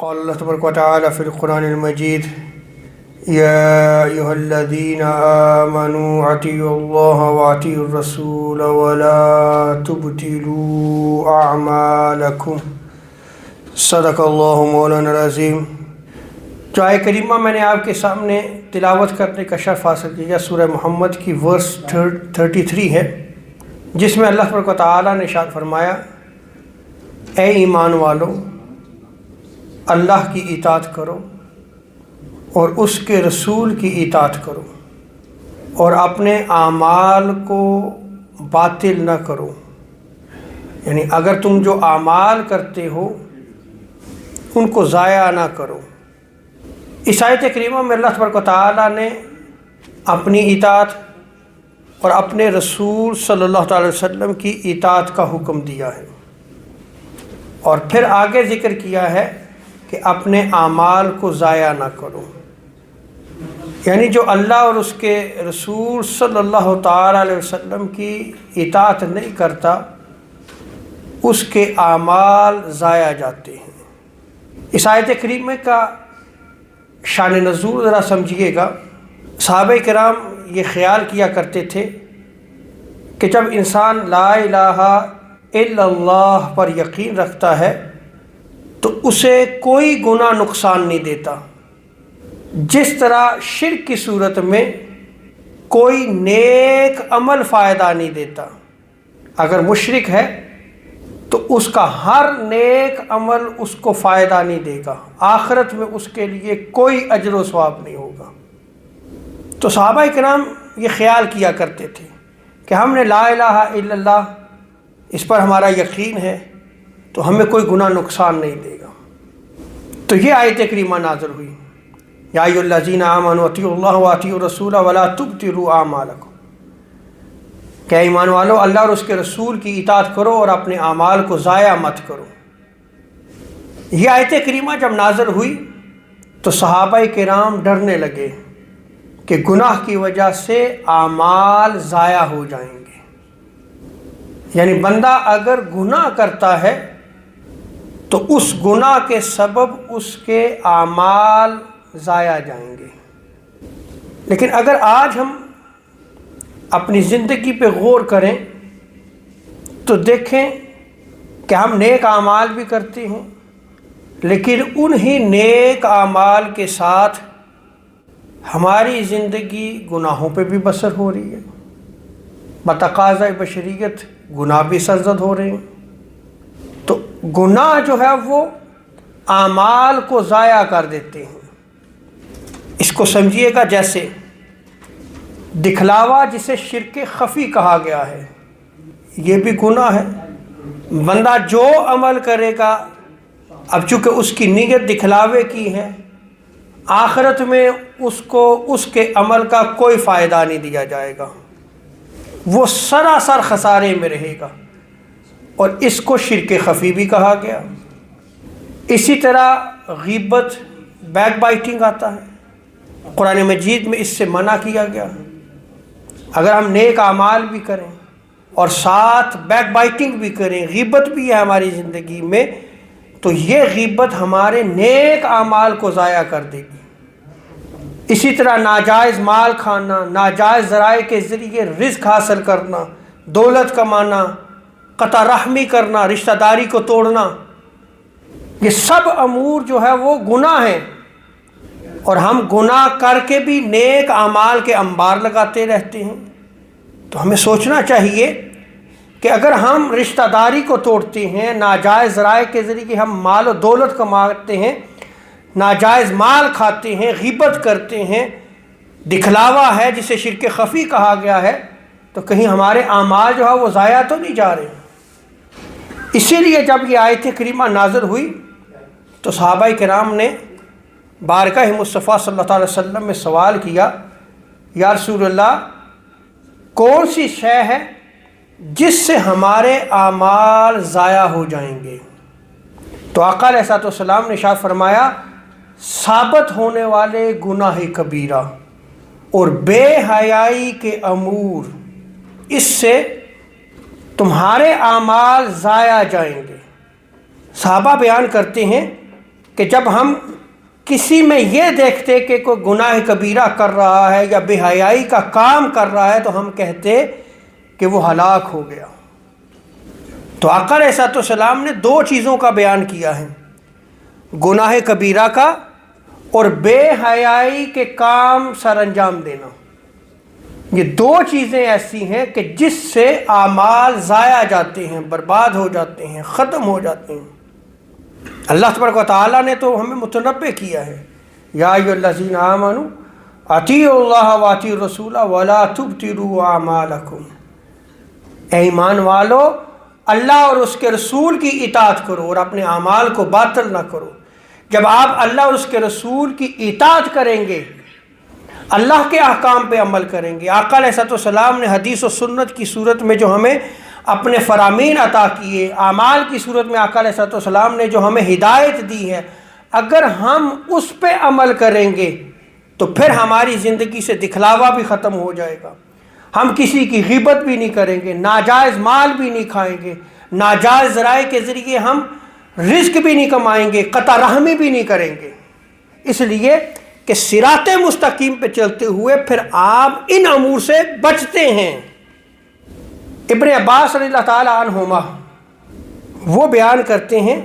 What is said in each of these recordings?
قال اللہ تبارک و تعالی فی القرآن المجید یا ایھا الذین آمنوا اطیعوا اللہ واطیعوا الرسول ولا تبطلوا اعمالکم صدق اللہ مولانا العظیم۔ جو آیہ کریمہ میں نے آپ کے سامنے تلاوت کرنے کا شرف حاصل کیا سورہ محمد کی ورس 33 ہے، جس میں اللہ تبارک و تعالی نے ارشاد فرمایا اے ایمان والو اللہ کی اطاعت کرو اور اس کے رسول کی اطاعت کرو اور اپنے اعمال کو باطل نہ کرو، یعنی اگر تم جو اعمال کرتے ہو ان کو ضائع نہ کرو۔ اس آیت کریمہ میں اللہ تبارک و تعالیٰ نے اپنی اطاعت اور اپنے رسول صلی اللہ تعالی وسلم کی اطاعت کا حکم دیا ہے، اور پھر آگے ذکر کیا ہے کہ اپنے اعمال کو ضائع نہ کرو، یعنی جو اللہ اور اس کے رسول صلی اللہ تعالی علیہ وسلم کی اطاعت نہیں کرتا اس کے اعمال ضائع جاتے ہیں۔ اس آیت کریمہ کا شان نزول ذرا سمجھیے گا۔ صحابہ کرام یہ خیال کیا کرتے تھے کہ جب انسان لا الہ الا اللہ پر یقین رکھتا ہے تو اسے کوئی گناہ نقصان نہیں دیتا، جس طرح شرک کی صورت میں کوئی نیک عمل فائدہ نہیں دیتا۔ اگر مشرک ہے تو اس کا ہر نیک عمل اس کو فائدہ نہیں دے گا، آخرت میں اس کے لیے کوئی اجر و ثواب نہیں ہوگا۔ تو صحابہ کرام یہ خیال کیا کرتے تھے کہ ہم نے لا الہ الا اللہ اس پر ہمارا یقین ہے تو ہمیں کوئی گناہ نقصان نہیں دے گا۔ تو یہ آیت کریمہ نازل ہوئی یا ایھا الذین آمنوا اطیعوا اللہ واطیعوا الرسول ولا تبطلوا اعمالکم، کہ ایمان والو اللہ اور اس کے رسول کی اطاعت کرو اور اپنے اعمال کو ضائع مت کرو۔ یہ آیت کریمہ جب نازل ہوئی تو صحابہ کرام ڈرنے لگے کہ گناہ کی وجہ سے اعمال ضائع ہو جائیں گے، یعنی بندہ اگر گناہ کرتا ہے تو اس گناہ کے سبب اس کے اعمال ضائع جائیں گے۔ لیکن اگر آج ہم اپنی زندگی پہ غور کریں تو دیکھیں کہ ہم نیک اعمال بھی کرتے ہیں، لیکن انہی نیک اعمال کے ساتھ ہماری زندگی گناہوں پہ بھی بسر ہو رہی ہے، بتقاضۂ بشریت گناہ بھی سرزد ہو رہے ہیں۔ تو گناہ جو ہے وہ اعمال کو ضائع کر دیتے ہیں۔ اس کو سمجھیے گا جیسے دکھلاوا جسے شرک خفی کہا گیا ہے، یہ بھی گناہ ہے۔ بندہ جو عمل کرے گا، اب چونکہ اس کی نیت دکھلاوے کی ہے، آخرت میں اس کو اس کے عمل کا کوئی فائدہ نہیں دیا جائے گا، وہ سراسر خسارے میں رہے گا، اور اس کو شرک خفی بھی کہا گیا۔ اسی طرح غیبت، بیک بائٹنگ آتا ہے، قرآن مجید میں اس سے منع کیا گیا۔ اگر ہم نیک اعمال بھی کریں اور ساتھ بیک بائٹنگ بھی کریں، غیبت بھی ہے ہماری زندگی میں، تو یہ غیبت ہمارے نیک اعمال کو ضائع کر دے گی۔ اسی طرح ناجائز مال کھانا، ناجائز ذرائع کے ذریعے رزق حاصل کرنا، دولت کمانا، قطع رحمی کرنا، رشتہ داری کو توڑنا، یہ سب امور جو ہے وہ گناہ ہیں، اور ہم گناہ کر کے بھی نیک اعمال کے انبار لگاتے رہتے ہیں۔ تو ہمیں سوچنا چاہیے کہ اگر ہم رشتہ داری کو توڑتے ہیں، ناجائز ذرائع کے ذریعے ہم مال و دولت کماتے ہیں، ناجائز مال کھاتے ہیں، غیبت کرتے ہیں، دکھلاوا ہے جسے شرک خفی کہا گیا ہے، تو کہیں ہمارے اعمال جو ہے وہ ضائع تو نہیں جا رہے۔ اسی لیے جب یہ آیت کریمہ نازل ہوئی تو صحابہ کرام نے بارگاہ مصطفیٰ صلی اللہ علیہ وسلم میں سوال کیا، یا رسول اللہ کون سی شے ہے جس سے ہمارے اعمال ضائع ہو جائیں گے؟ تو آقا علیہ الصلوۃ والسلام نے ارشاد فرمایا ثابت ہونے والے گناہ کبیرہ اور بے حیائی کے امور، اس سے تمہارے اعمال ضائع جائیں گے۔ صحابہ بیان کرتے ہیں کہ کہ جب ہم کسی میں یہ دیکھتے کہ کوئی گناہ کبیرہ کر رہا ہے یا بے حیائی کا کام کر رہا ہے تو ہم کہتے کہ وہ ہلاک ہو گیا۔ تو آقا علیہ الصلوۃ والسلام نے دو چیزوں کا بیان کیا ہے، گناہ کبیرہ کا اور بے حیائی کے کام سر انجام دینا۔ یہ دو چیزیں ایسی ہیں کہ جس سے اعمال ضائع جاتے ہیں، برباد ہو جاتے ہیں، ختم ہو جاتے ہیں۔ اللہ تبارک و تعالیٰ نے تو ہمیں متنبہ کیا ہے، یا ایھا الذین آمنوا اطیعوا اللہ واطیعوا الرسول ولا تبطلوا اعمالکم، اے ایمان والو اللہ اور اس کے رسول کی اطاعت کرو اور اپنے اعمال کو باطل نہ کرو۔ جب آپ اللہ اور اس کے رسول کی اطاعت کریں گے، اللہ کے احکام پہ عمل کریں گے، آقا علیہ الصلوۃ والسلام نے حدیث و سنت کی صورت میں جو ہمیں اپنے فرامین عطا کیے، اعمال کی صورت میں آقا علیہ الصلوۃ والسلام نے جو ہمیں ہدایت دی ہے، اگر ہم اس پہ عمل کریں گے تو پھر ہماری زندگی سے دکھلاوا بھی ختم ہو جائے گا۔ ہم کسی کی غیبت بھی نہیں کریں گے، ناجائز مال بھی نہیں کھائیں گے، ناجائز ذرائع کے ذریعے ہم رزق بھی نہیں کمائیں گے، قطع رحمی بھی نہیں کریں گے، اس لیے کہ صراط مستقیم پہ چلتے ہوئے پھر آپ ان امور سے بچتے ہیں۔ ابن عباس رضی اللہ تعالی عنہما وہ بیان کرتے ہیں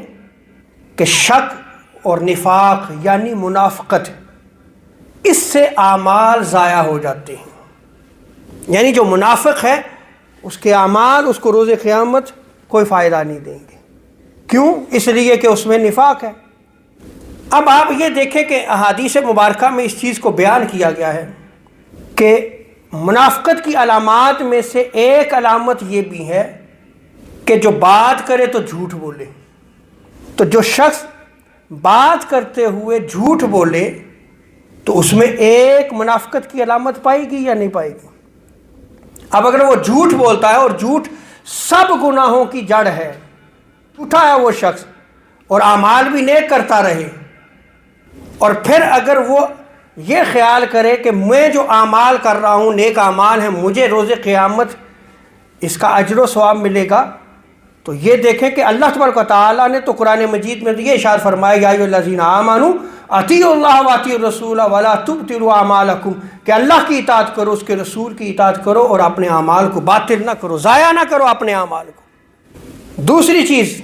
کہ شک اور نفاق یعنی منافقت، اس سے اعمال ضائع ہو جاتے ہیں۔ یعنی جو منافق ہے اس کے اعمال اس کو روز قیامت کوئی فائدہ نہیں دیں گے۔ کیوں؟ اس لیے کہ اس میں نفاق ہے۔ اب آپ یہ دیکھیں کہ احادیث مبارکہ میں اس چیز کو بیان کیا گیا ہے کہ منافقت کی علامات میں سے ایک علامت یہ بھی ہے کہ جو بات کرے تو جھوٹ بولے۔ تو جو شخص بات کرتے ہوئے جھوٹ بولے تو اس میں ایک منافقت کی علامت پائے گی یا نہیں پائے گی؟ اب اگر وہ جھوٹ بولتا ہے اور جھوٹ سب گناہوں کی جڑ ہے، جھوٹا ہے وہ شخص اور اعمال بھی نیک کرتا رہے، اور پھر اگر وہ یہ خیال کرے کہ میں جو اعمال کر رہا ہوں نیک اعمال ہیں، مجھے روز قیامت اس کا اجر و ثواب ملے گا، تو یہ دیکھیں کہ اللہ تبارک و تعالیٰ نے تو قرآن مجید میں یہ ارشاد فرمایا، یا ایھا الذین آمنوا اطیعوا اللہ واطیعوا الرسول ولا تبطلوا اعمالکم، کہ اللہ کی اطاعت کرو، اس کے رسول کی اطاعت کرو اور اپنے اعمال کو باطل نہ کرو، ضائع نہ کرو اپنے اعمال کو۔ دوسری چیز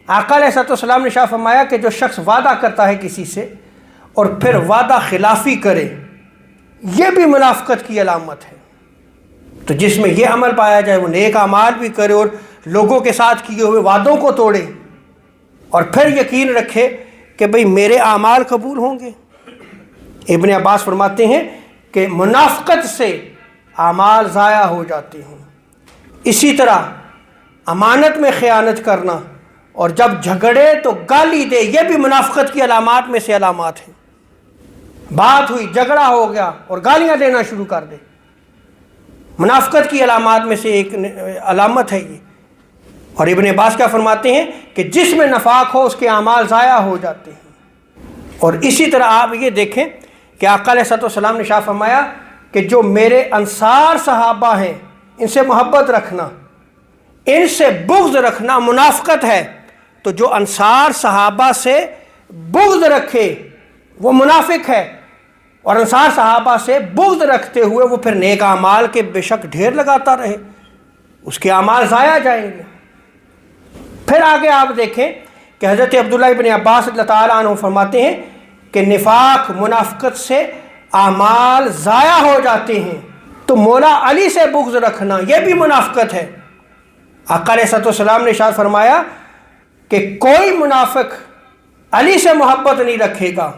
آقا علیہ الصلوۃ والسلام نے ارشاد فرمایا کہ جو شخص وعدہ کرتا ہے کسی سے اور پھر وعدہ خلافی کرے، یہ بھی منافقت کی علامت ہے۔ تو جس میں یہ عمل پایا جائے وہ نیک اعمال بھی کرے اور لوگوں کے ساتھ کیے ہوئے وعدوں کو توڑے اور پھر یقین رکھے کہ بھئی میرے اعمال قبول ہوں گے۔ ابن عباس فرماتے ہیں کہ منافقت سے اعمال ضائع ہو جاتے ہیں۔ اسی طرح امانت میں خیانت کرنا اور جب جھگڑے تو گالی دے، یہ بھی منافقت کی علامات میں سے علامات ہیں۔ بات ہوئی، جھگڑا ہو گیا اور گالیاں دینا شروع کر دے، منافقت کی علامات میں سے ایک علامت ہے یہ۔ اور ابن عباس کیا فرماتے ہیں کہ جس میں نفاق ہو اس کے اعمال ضائع ہو جاتے ہیں۔ اور اسی طرح آپ یہ دیکھیں کہ آقا علیہ الصلوۃ والسلام نے ارشاد فرمایا کہ جو میرے انصار صحابہ ہیں ان سے محبت رکھنا، ان سے بغض رکھنا منافقت ہے۔ تو جو انصار صحابہ سے بغض رکھے وہ منافق ہے، اور انصار صحابہ سے بغض رکھتے ہوئے وہ پھر نیک اعمال کے بے شک ڈھیر لگاتا رہے، اس کے اعمال ضائع جائیں گے۔ پھر آگے آپ دیکھیں کہ حضرت عبداللہ ابن عباس اللہ تعالیٰ عنہ فرماتے ہیں کہ نفاق منافقت سے اعمال ضائع ہو جاتے ہیں۔ تو مولا علی سے بغض رکھنا یہ بھی منافقت ہے۔ آقا علیہ الصلوۃ والسلام نے ارشاد فرمایا کہ کوئی منافق علی سے محبت نہیں رکھے گا،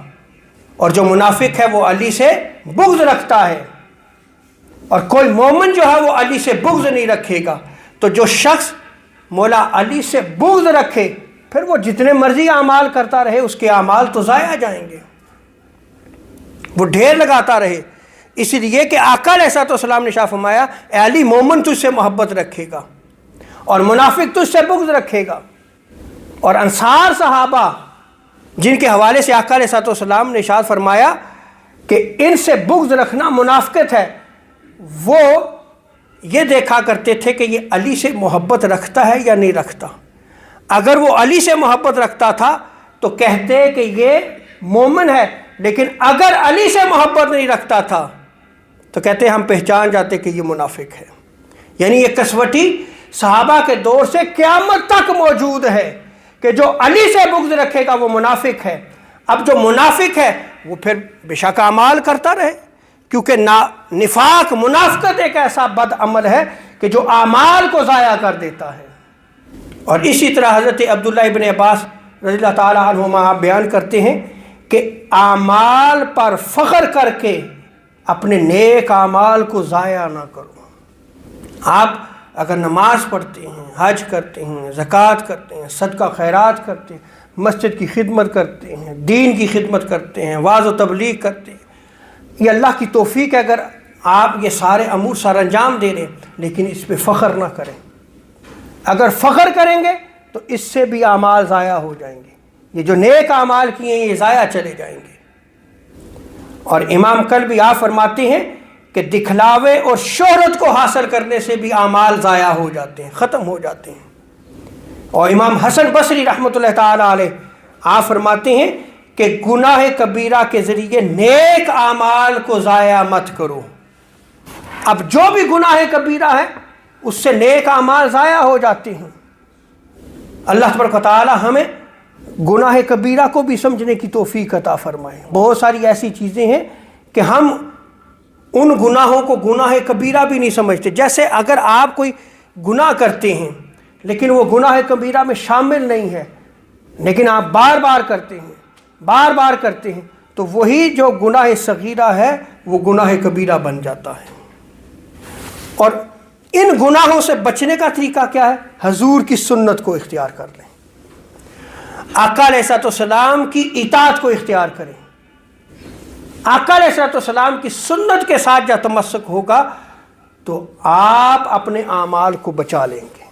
اور جو منافق ہے وہ علی سے بغض رکھتا ہے، اور کوئی مومن جو ہے وہ علی سے بغض نہیں رکھے گا۔ تو جو شخص مولا علی سے بغض رکھے پھر وہ جتنے مرضی اعمال کرتا رہے اس کے اعمال تو ضائع جائیں گے، وہ ڈھیر لگاتا رہے۔ اس لیے کہ آقا علیہ الصلوۃ والسلام نے ارشاد فرمایا اے علی مومن تجھ سے محبت رکھے گا اور منافق تجھ سے بغض رکھے گا۔ اور انصار صحابہ جن کے حوالے سے آقا علیہ الصلوۃ والسلام نے ارشاد فرمایا کہ ان سے بغض رکھنا منافقت ہے، وہ یہ دیکھا کرتے تھے کہ یہ علی سے محبت رکھتا ہے یا نہیں رکھتا۔ اگر وہ علی سے محبت رکھتا تھا تو کہتے کہ یہ مومن ہے، لیکن اگر علی سے محبت نہیں رکھتا تھا تو کہتے ہم پہچان جاتے کہ یہ منافق ہے۔ یعنی یہ کسوٹی صحابہ کے دور سے قیامت تک موجود ہے کہ جو علی سے بغض رکھے گا وہ منافق ہے۔ اب جو منافق ہے وہ پھر بے شک اعمال کرتا رہے، کیونکہ نفاق، منافقت ایک ایسا بد عمل ہے کہ جو اعمال کو ضائع کر دیتا ہے۔ اور اسی طرح حضرت عبداللہ ابن عباس رضی اللہ تعالی عنہما آپ بیان کرتے ہیں کہ اعمال پر فخر کر کے اپنے نیک اعمال کو ضائع نہ کرو۔ آپ اگر نماز پڑھتے ہیں، حج کرتے ہیں، زکوٰۃ کرتے ہیں، صدقہ خیرات کرتے ہیں، مسجد کی خدمت کرتے ہیں، دین کی خدمت کرتے ہیں، وعظ و تبلیغ کرتے ہیں، یہ اللہ کی توفیق ہے اگر آپ یہ سارے امور سر انجام دے رہے ہیں، لیکن اس پہ فخر نہ کریں۔ اگر فخر کریں گے تو اس سے بھی اعمال ضائع ہو جائیں گے، یہ جو نیک اعمال کیے ہیں یہ ضائع چلے جائیں گے۔ اور امام قلبی آپ فرماتے ہیں کہ دکھلاوے اور شہرت کو حاصل کرنے سے بھی اعمال ضائع ہو جاتے ہیں، ختم ہو جاتے ہیں۔ اور امام حسن بصری رحمۃ اللہ تعالی علیہ آپ فرماتے ہیں کہ گناہ کبیرہ کے ذریعے نیک اعمال کو ضائع مت کرو۔ اب جو بھی گناہ کبیرہ ہے اس سے نیک اعمال ضائع ہو جاتے ہیں۔ اللہ تبارک و تعالی ہمیں گناہ کبیرہ کو بھی سمجھنے کی توفیق عطا فرمائے۔ بہت ساری ایسی چیزیں ہیں کہ ہم ان گناہوں کو گناہ کبیرہ بھی نہیں سمجھتے۔ جیسے اگر آپ کوئی گناہ کرتے ہیں لیکن وہ گناہ کبیرہ میں شامل نہیں ہے، لیکن آپ بار بار کرتے ہیں، بار بار کرتے ہیں، تو وہی جو گناہ صغیرہ ہے وہ گناہ کبیرہ بن جاتا ہے۔ اور ان گناہوں سے بچنے کا طریقہ کیا ہے؟ حضور کی سنت کو اختیار کر لیں، آقا علیہ السلام کی اطاعت کو اختیار کریں۔ آقا علیہ السلام کی سنت کے ساتھ جب تمسک ہوگا تو آپ اپنے اعمال کو بچا لیں گے۔